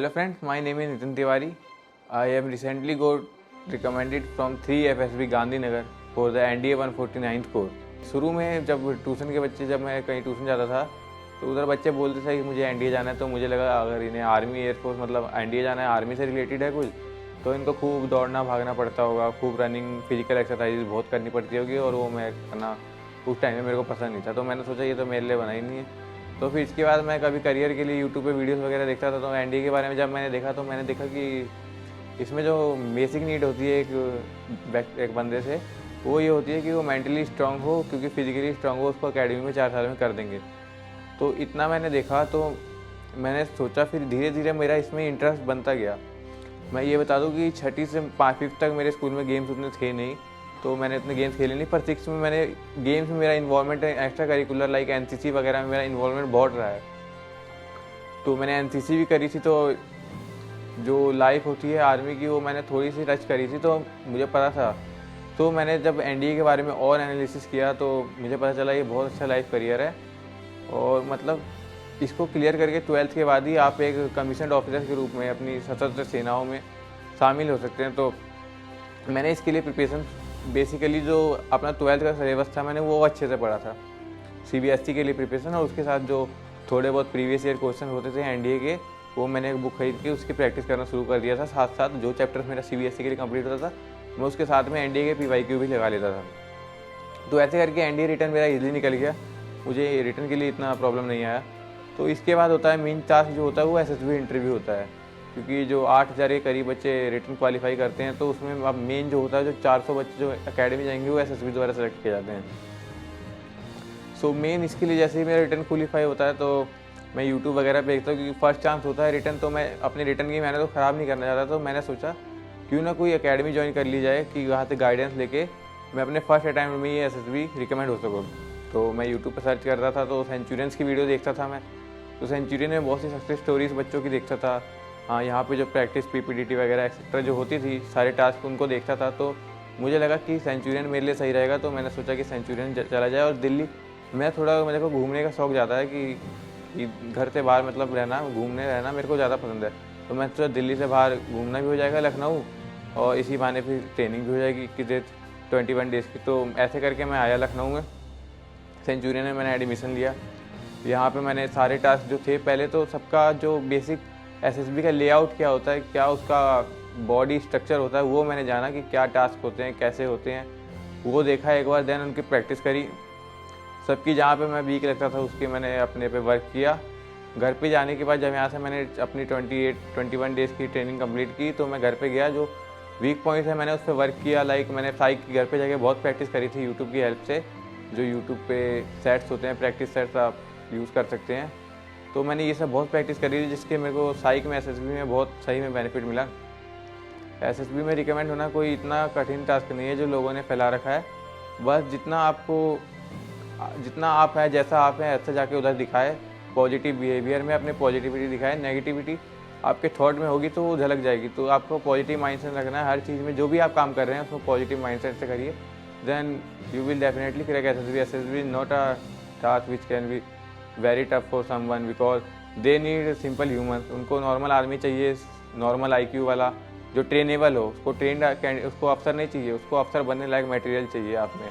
Hello friends, my name is Nitin Tiwari. I am recently got recommended from 3 FSB Gandhinagar for the NDA 149th course. शुरू में जब tuition के बच्चे जब मैं कहीं ट्यूशन जाता था तो उधर बच्चे बोलते थे कि मुझे एनडीए जाना है, तो मुझे लगा अगर इन्हें आर्मी एयरफोर्स मतलब एनडीए जाना है, आर्मी से रिलेटेड है कुछ, तो इनको खूब दौड़ना भागना पड़ता होगा, खूब रनिंग फिजिकल एक्सरसाइज बहुत करनी पड़ती होगी और वो मैं करना उस टाइम में मेरे को पसंद नहीं था। तो मैंने सोचा ये तो मेरे लिए बना ही नहीं है। तो फिर इसके बाद मैं कभी करियर के लिए यूट्यूब पे वीडियोस वगैरह देखता था, तो एनडीए के बारे में जब मैंने देखा तो मैंने देखा कि इसमें जो बेसिक नीड होती है एक बंदे से, वो ये होती है कि वो मेंटली स्ट्रांग हो, क्योंकि फिजिकली स्ट्रांग हो उसको अकेडमी में 4 साल में कर देंगे। तो इतना मैंने देखा तो मैंने सोचा, फिर धीरे धीरे मेरा इसमें इंटरेस्ट बनता गया। मैं ये बता दूं कि 6ठी से 5वीं तक मेरे स्कूल में गेम्स उतने थे नहीं, तो मैंने इतने गेम्स खेले नहीं, पर 6 में मैंने गेम्स में मेरा involvement extra curricular like NCC वगैरह में मेरा इन्वॉल्वमेंट बहुत रहा है। तो मैंने एनसीसी भी करी थी, तो जो लाइफ होती है आर्मी की वो मैंने थोड़ी सी टच करी थी, तो मुझे पता था। तो मैंने जब एनडीए के बारे में और एनालिसिस किया तो मुझे पता चला ये बहुत अच्छा लाइफ करियर है, और मतलब इसको क्लियर करके 12th के बाद ही आप एक कमीशन्ड ऑफिसर के रूप में अपनी सशस्त्र सेनाओं में शामिल हो सकते हैं। तो मैंने इसके लिए प्रिपरेशन बेसिकली जो अपना 12th का सिलेबस था मैंने वो अच्छे से पढ़ा था, सीबीएसई के लिए प्रिपरेशन, और उसके साथ जो थोड़े बहुत प्रीवियस ईयर क्वेश्चन होते थे एनडीए के, वो मैंने एक बुक खरीद के उसकी प्रैक्टिस करना शुरू कर दिया था। साथ साथ जो चैप्टर्स मेरा सीबीएसई के लिए कंप्लीट होता था मैं उसके साथ में एनडीए के पीवाईक्यू भी लगा लेता था। तो ऐसे करके एनडीए रिटर्न मेरा इजीली निकल गया, मुझे रिटर्न के लिए इतना प्रॉब्लम नहीं आया। तो इसके बाद होता है मेन टास्क जो होता है वो एसएसबी इंटरव्यू होता है, क्योंकि जो 8000 के करीब बच्चे रिटर्न क्वालिफाई करते हैं, तो उसमें अब मेन जो होता है जो 400 बच्चे जो एकेडमी जाएंगे वो एसएसबी द्वारा सेलेक्ट किए जाते हैं। सो मेन इसके लिए जैसे ही मेरा रिटर्न क्वालिफाई होता है तो मैं यूट्यूब वगैरह पे देखता हूँ, क्योंकि फर्स्ट चांस होता है रिटर्न, तो मैं अपने रिटर्न की मैंने तो ख़राब नहीं करना चाहता। तो मैंने सोचा क्यों ना कोई एकेडमी ज्वाइन कर ली जाए कि वहाँ से गाइडेंस लेके मैं अपने फर्स्ट अटैम्प्ट में ही एसएसबी रिकमेंड हो सकूँ। तो मैं यूट्यूब पर सर्च कर रहा था, तो सेंचुरियंस की वीडियो देखता था मैं, तो सेंचुरियन में बहुत सी सक्सेस स्टोरीज बच्चों की देखता था। हाँ, यहाँ पे जो प्रैक्टिस पीपीडीटी वगैरह एक्सेट्रा जो होती थी सारे टास्क उनको देखता था, तो मुझे लगा कि सेंचुरियन मेरे लिए सही रहेगा। तो मैंने सोचा कि सेंचुरियन चला जाए। और दिल्ली मैं थोड़ा मेरे को घूमने का शौक ज़्यादा है कि घर से बाहर मतलब रहना, घूमने रहना मेरे को ज़्यादा पसंद है। तो मैं सोचा दिल्ली से बाहर घूमना भी हो जाएगा लखनऊ, और इसी बहाने फिर ट्रेनिंग भी हो जाएगी कितने 21 डेज़ की। तो ऐसे करके मैं आया लखनऊ में, सेंचुरियन में मैंने एडमिशन लिया। यहाँ पे मैंने सारे टास्क जो थे पहले तो सबका जो बेसिक एसएसबी का लेआउट क्या होता है, क्या उसका बॉडी स्ट्रक्चर होता है, वो मैंने जाना कि क्या टास्क होते हैं, कैसे होते हैं, वो देखा एक बार। देन उनकी प्रैक्टिस करी सबकी, जहाँ पे मैं वीक लगता था उसकी मैंने अपने पे वर्क किया। घर पे जाने के बाद जब यहाँ से मैंने अपनी 21 डेज़ की ट्रेनिंग कंप्लीट की, तो मैं घर पे गया, जो वीक पॉइंट्स है मैंने उस पर वर्क किया। लाइक मैंने साइक घर पे जाके बहुत प्रैक्टिस करी थी यूट्यूब की हेल्प से, जो यूट्यूब पे सेट्स होते हैं, प्रैक्टिस सेट्स आप यूज़ कर सकते हैं। तो मैंने ये सब बहुत प्रैक्टिस करी थी, जिसके मेरे को साइक में एसएसबी में बहुत सही में बेनिफिट मिला। एसएसबी में रिकमेंड होना कोई इतना कठिन टास्क नहीं है जो लोगों ने फैला रखा है। बस जितना आप हैं, जैसा आप हैं ऐसा जाके उधर दिखाए, पॉजिटिव बिहेवियर में अपने पॉजिटिविटी दिखाए। नेगेटिविटी आपके थॉट में होगी तो वो झलक जाएगी। तो आपको पॉजिटिव माइंडसेट रखना है हर चीज़ में, जो भी आप काम कर रहे हैं उसको पॉजिटिव माइंडसेट से करिए, then you will definitely crack SSB. SSB is not a task which can be very tough for someone, because they need simple human. उनको नॉर्मल आर्मी चाहिए, नॉर्मल आईक्यू वाला जो ट्रेनेबल हो, उसको अफसर नहीं चाहिए, उसको अफसर बनने लायक मटेरियल चाहिए आप में।